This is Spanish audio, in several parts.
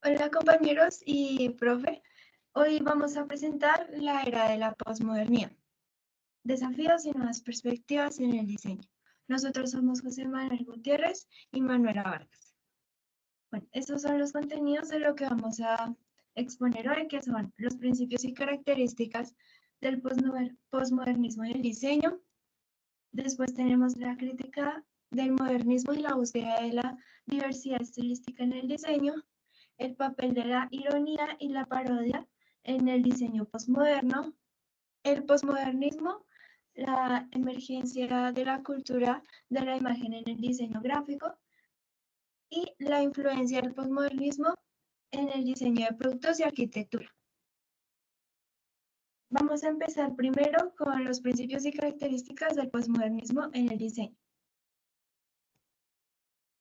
Hola compañeros y profe, hoy vamos a presentar la era de la posmodernidad, desafíos y nuevas perspectivas en el diseño. Nosotros somos José Manuel Gutiérrez y Manuela Vargas. Bueno, estos son los contenidos de lo que vamos a exponer hoy, que son los principios y características del posmodernismo en el diseño. Después tenemos la crítica del modernismo y la búsqueda de la diversidad estilística en el diseño, el papel de la ironía y la parodia en el diseño posmoderno, el posmodernismo, la emergencia de la cultura de la imagen en el diseño gráfico y la influencia del posmodernismo en el diseño de productos y arquitectura. Vamos a empezar primero con los principios y características del posmodernismo en el diseño.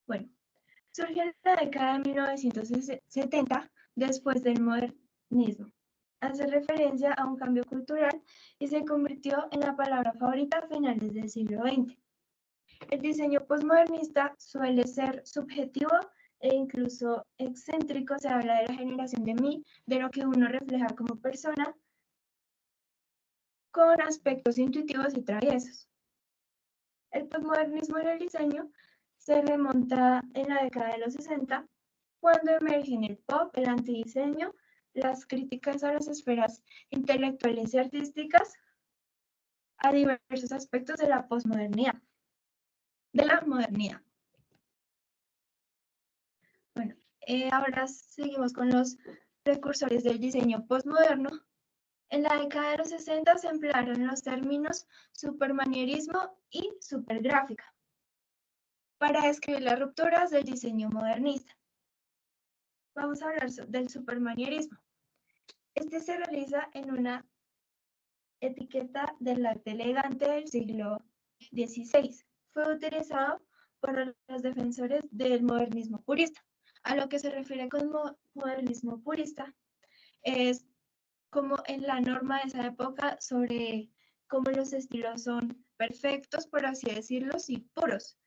Bueno, surgió en la década de 1970 después del modernismo. Hace referencia a un cambio cultural y se convirtió en la palabra favorita a finales del siglo XX. El diseño posmodernista suele ser subjetivo e incluso excéntrico. Se habla de la generación de mí, de lo que uno refleja como persona, con aspectos intuitivos y traviesos. El posmodernismo en el diseño se remonta en la década de los 60, cuando emergen el pop, el antidiseño, las críticas a las esferas intelectuales y artísticas, a diversos aspectos de la posmodernidad, de la modernidad. Bueno, ahora seguimos con los precursores del diseño postmoderno. En la década de los 60 se emplearon los términos supermanierismo y supergráfica para describir las rupturas del diseño modernista. Vamos a hablar del supermanierismo. Este se realiza en una etiqueta del arte elegante del siglo XVI. Fue utilizado por los defensores del modernismo purista. A lo que se refiere con modernismo purista es como en la norma de esa época sobre cómo los estilos son perfectos, por así decirlo, y puros.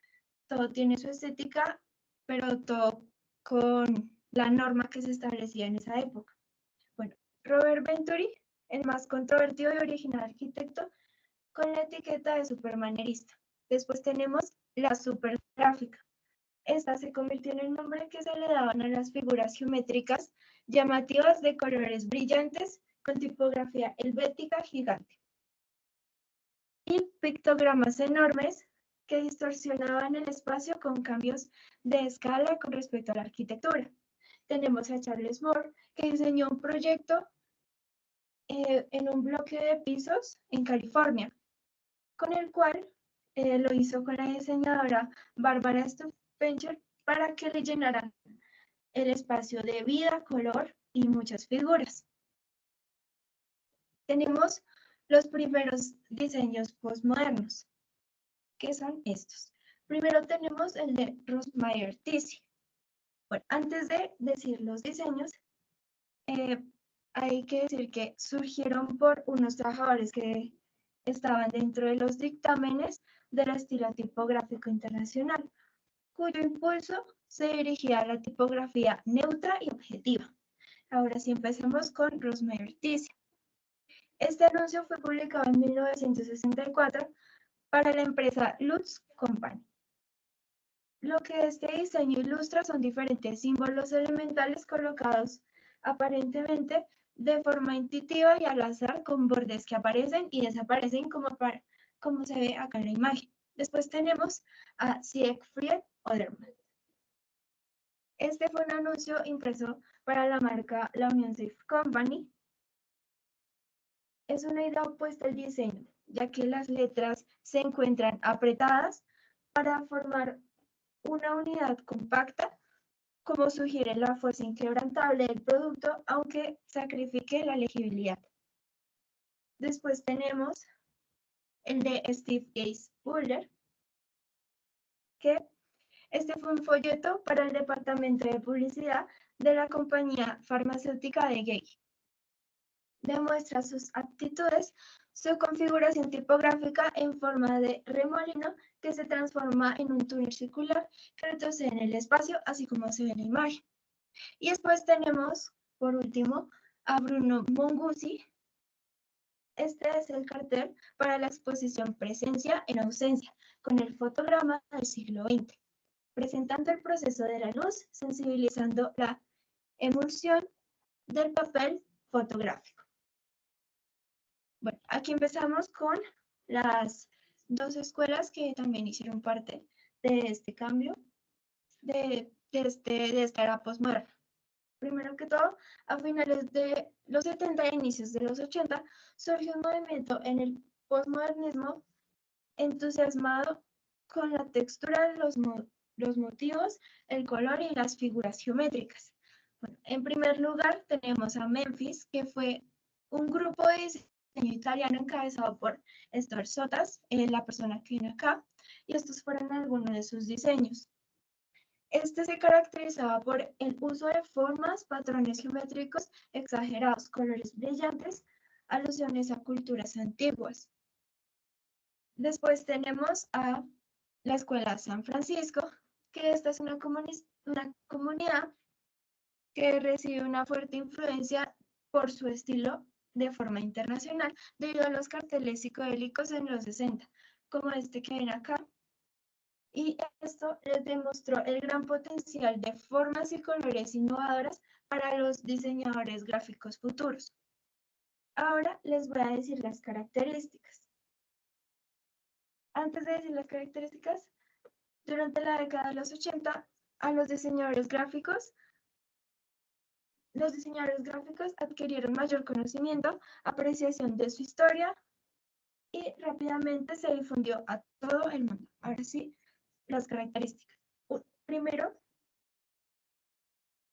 Todo tiene su estética, pero todo con la norma que se establecía en esa época. Bueno, Robert Venturi, el más controvertido y original arquitecto, con la etiqueta de supermanierista. Después tenemos la supergráfica. Esta se convirtió en el nombre que se le daban a las figuras geométricas llamativas de colores brillantes con tipografía helvética gigante y pictogramas enormes que distorsionaban el espacio con cambios de escala con respecto a la arquitectura. Tenemos a Charles Moore, que diseñó un proyecto en un bloque de pisos en California, con el cual lo hizo con la diseñadora Barbara Spencer para que le llenaran el espacio de vida, color y muchas figuras. Tenemos los primeros diseños postmodernos, que son estos. Primero tenemos el de Rosmayer Tisi. Bueno, antes de decir los diseños, hay que decir que surgieron por unos trabajadores que estaban dentro de los dictámenes del estilo tipográfico internacional, cuyo impulso se dirigía a la tipografía neutra y objetiva. Ahora sí empecemos con Rosmayer Tisi. Este anuncio fue publicado en 1964 para la empresa Lutz Company. Lo que este diseño ilustra son diferentes símbolos elementales colocados aparentemente de forma intuitiva y al azar, con bordes que aparecen y desaparecen como se ve acá en la imagen. Después tenemos a Siegfried Odermatt. Este fue un anuncio impreso para la marca La Union Safe Company. Es una idea opuesta al diseño, ya que las letras se encuentran apretadas para formar una unidad compacta, como sugiere la fuerza inquebrantable del producto, aunque sacrifique la legibilidad. Después tenemos el de Steve Gaze Buller, que este fue un folleto para el departamento de publicidad de la compañía farmacéutica de Gay. Demuestra sus aptitudes, su configuración tipográfica en forma de remolino que se transforma en un túnel circular que retrocede en el espacio, así como se ve en la imagen. Y después tenemos, por último, a Bruno Mongusi. Este es el cartel para la exposición Presencia en ausencia, con el fotograma del siglo XX, presentando el proceso de la luz, sensibilizando la emulsión del papel fotográfico. Bueno, aquí empezamos con las dos escuelas que también hicieron parte de este cambio, de esta era postmoderna. Primero que todo, a finales de los 70 e inicios de los 80, surgió un movimiento en el postmodernismo entusiasmado con la textura de los motivos, el color y las figuras geométricas. Bueno, en primer lugar, tenemos a Memphis, que fue un grupo de diseño italiano encabezado por Estor Sotas, la persona que viene acá, y estos fueron algunos de sus diseños. Este se caracterizaba por el uso de formas, patrones geométricos exagerados, colores brillantes, alusiones a culturas antiguas. Después tenemos a la Escuela San Francisco, que esta es una comunidad que recibe una fuerte influencia por su estilo de forma internacional debido a los carteles psicodélicos en los 60, como este que ven acá. Y esto les demostró el gran potencial de formas y colores innovadoras para los diseñadores gráficos futuros. Ahora les voy a decir las características. Antes de decir las características, durante la década de los 80, a los diseñadores gráficos adquirieron mayor conocimiento, apreciación de su historia y rápidamente se difundió a todo el mundo. Ahora sí, las características. Primero,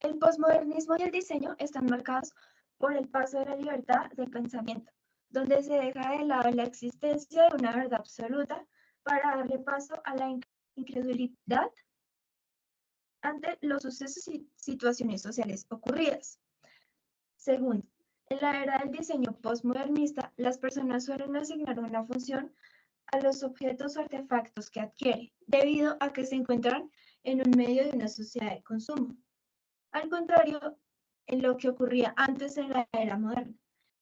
el posmodernismo y el diseño están marcados por el paso de la libertad de pensamiento, donde se deja de lado la existencia de una verdad absoluta para darle paso a la incredulidad ante los sucesos y situaciones sociales ocurridas. Segundo, en la era del diseño postmodernista, las personas suelen asignar una función a los objetos o artefactos que adquieren, debido a que se encuentran en un medio de una sociedad de consumo. Al contrario, en lo que ocurría antes en la era moderna,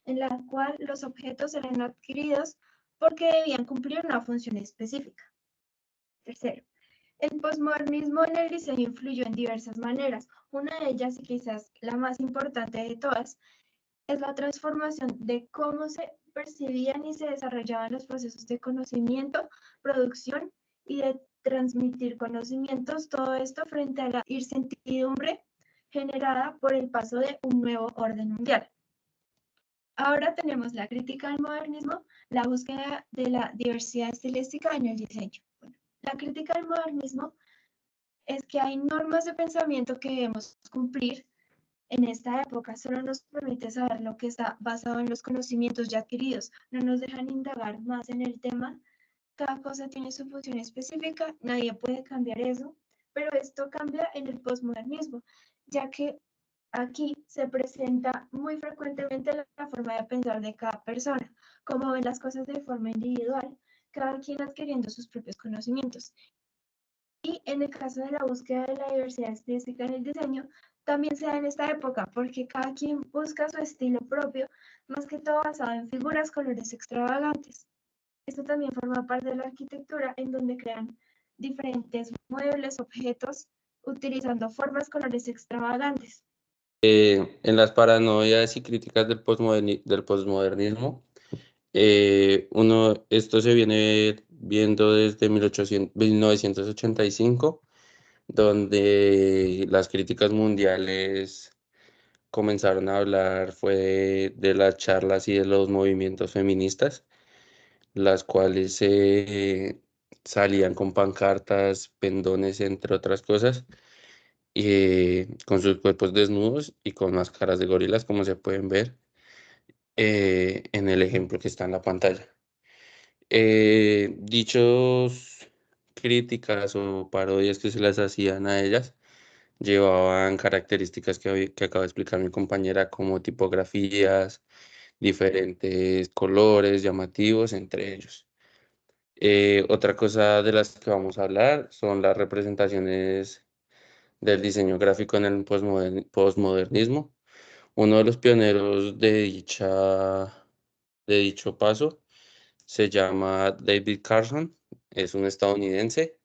en la cual los objetos eran adquiridos porque debían cumplir una función específica. Tercero, el posmodernismo en el diseño influyó en diversas maneras. Una de ellas, y quizás la más importante de todas, es la transformación de cómo se percibían y se desarrollaban los procesos de conocimiento, producción y de transmitir conocimientos, todo esto frente a la incertidumbre generada por el paso de un nuevo orden mundial. Ahora tenemos la crítica al modernismo, la búsqueda de la diversidad estilística en el diseño. Bueno, la crítica al modernismo es que hay normas de pensamiento que debemos cumplir en esta época. Solo nos permite saber lo que está basado en los conocimientos ya adquiridos, no nos dejan indagar más en el tema. Cada cosa tiene su función específica, nadie puede cambiar eso, pero esto cambia en el posmodernismo, ya que aquí se presenta muy frecuentemente la forma de pensar de cada persona, cómo ven las cosas de forma individual, cada quien adquiriendo sus propios conocimientos. Y en el caso de la búsqueda de la diversidad estética en el diseño, también se da en esta época, porque cada quien busca su estilo propio, más que todo basado en figuras, colores extravagantes. Esto también forma parte de la arquitectura, en donde crean diferentes muebles, objetos, utilizando formas, colores extravagantes. En las paranoias y críticas del posmodernismo, esto se viene viendo desde 1985, donde las críticas mundiales comenzaron a hablar fue de las charlas y de los movimientos feministas, las cuales salían con pancartas, pendones, entre otras cosas, con sus cuerpos desnudos y con máscaras de gorilas, como se pueden ver en el ejemplo que está en la pantalla. Dichos críticas o parodias que se las hacían a ellas llevaban características que acaba de explicar mi compañera, como tipografías, diferentes colores llamativos, entre ellos. Otra cosa de las que vamos a hablar son las representaciones del diseño gráfico en el posmodernismo. Uno de los pioneros de dicho paso se llama David Carson, es un estadounidense.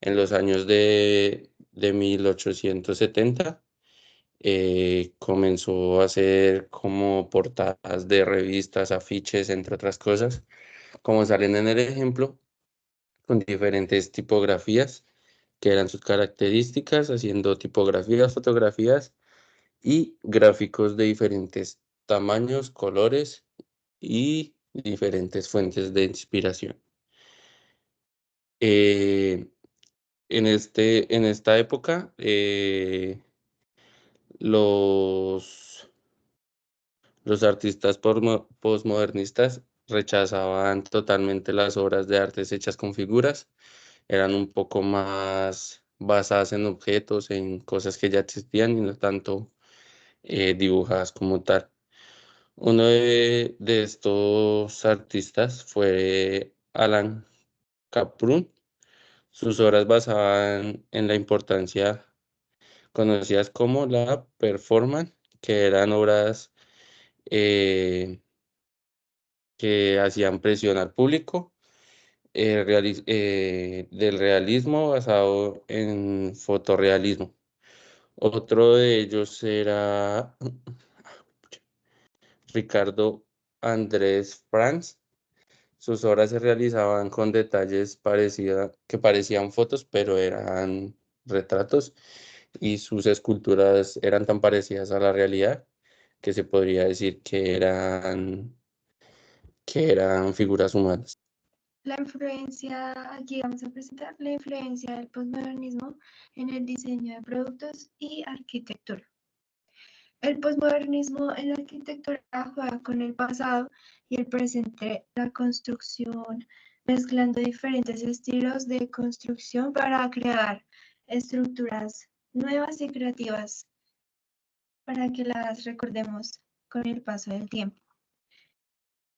En los años de 1870 comenzó a hacer como portadas de revistas, afiches, entre otras cosas, como salen en el ejemplo, con diferentes tipografías que eran sus características, haciendo tipografías, fotografías y gráficos de diferentes tamaños, colores y diferentes fuentes de inspiración. Eh, en esta época, los, los artistas posmodernistas rechazaban totalmente las obras de artes hechas con figuras, eran un poco más basadas en objetos, en cosas que ya existían y no tanto dibujadas como tal. Uno de estos artistas fue Alan Capron. Sus obras basaban en la importancia conocidas como la performance, que eran obras eh, que hacían presión al público, del realismo basado en fotorrealismo. Otro de ellos era Ricardo Andrés Franz. Sus obras se realizaban con detalles que parecían fotos, pero eran retratos, y sus esculturas eran tan parecidas a la realidad que se podría decir que eran figuras humanas. La influencia, aquí vamos a presentar la influencia del posmodernismo en el diseño de productos y arquitectura. El posmodernismo en la arquitectura juega con el pasado y el presente, la construcción, mezclando diferentes estilos de construcción para crear estructuras nuevas y creativas para que las recordemos con el paso del tiempo.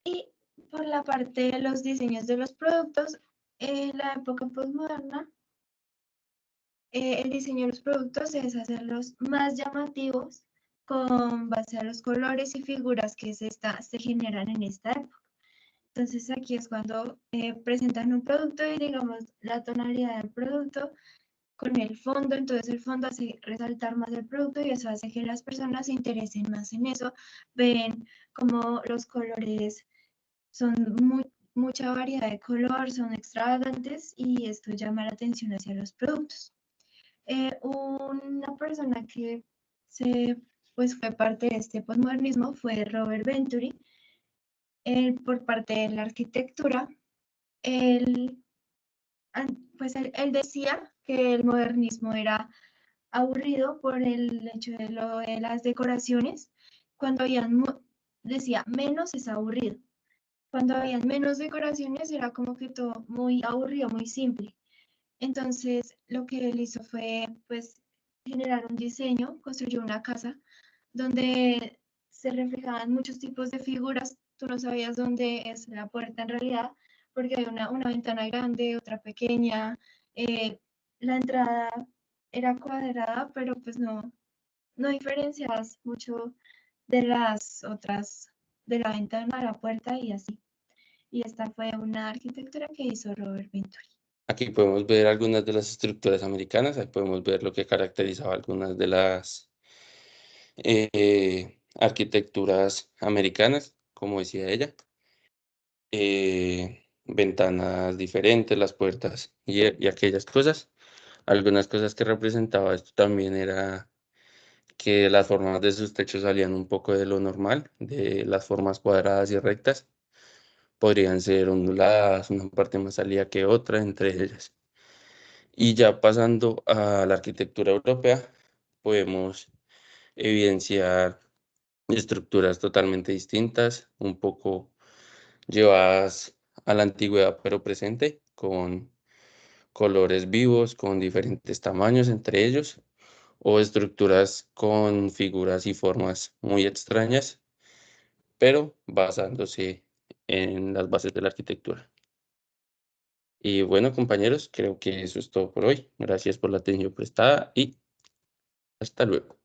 Y por la parte de los diseños de los productos, en la época postmoderna, el diseño de los productos es hacerlos más llamativos con base a los colores y figuras que se generan en esta época. Entonces aquí es cuando presentan un producto y digamos la tonalidad del producto con el fondo, entonces el fondo hace resaltar más el producto y eso hace que las personas se interesen más en eso, ven como los colores son mucha variedad de color, son extravagantes y esto llama la atención hacia los productos. Una persona que pues, fue parte de este postmodernismo fue Robert Venturi. Por parte de la arquitectura, él, pues él decía que el modernismo era aburrido por el hecho de las decoraciones. Cuando decía, menos es aburrido. Cuando habían menos decoraciones era como que todo muy aburrido, muy simple. Entonces, lo que él hizo fue, pues, generar un diseño, construyó una casa donde se reflejaban muchos tipos de figuras. Tú no sabías dónde es la puerta en realidad, porque hay una ventana grande, otra pequeña. eh, la entrada era cuadrada, pero pues no diferenciabas mucho de las otras, de la ventana a la puerta y así. Y esta fue una arquitectura que hizo Robert Venturi. Aquí podemos ver algunas de las estructuras americanas, ahí podemos ver lo que caracterizaba algunas de las arquitecturas americanas, como decía ella. Ventanas diferentes, las puertas y aquellas cosas. Algunas cosas que representaba esto también era que las formas de sus techos salían un poco de lo normal, de las formas cuadradas y rectas. Podrían ser onduladas, una parte más salida que otra, entre ellas. Y ya pasando a la arquitectura europea, podemos evidenciar estructuras totalmente distintas, un poco llevadas a la antigüedad pero presente, con colores vivos, con diferentes tamaños entre ellos, o estructuras con figuras y formas muy extrañas, pero basándose en las bases de la arquitectura. Y bueno, compañeros, creo que eso es todo por hoy. Gracias por la atención prestada y Hasta luego.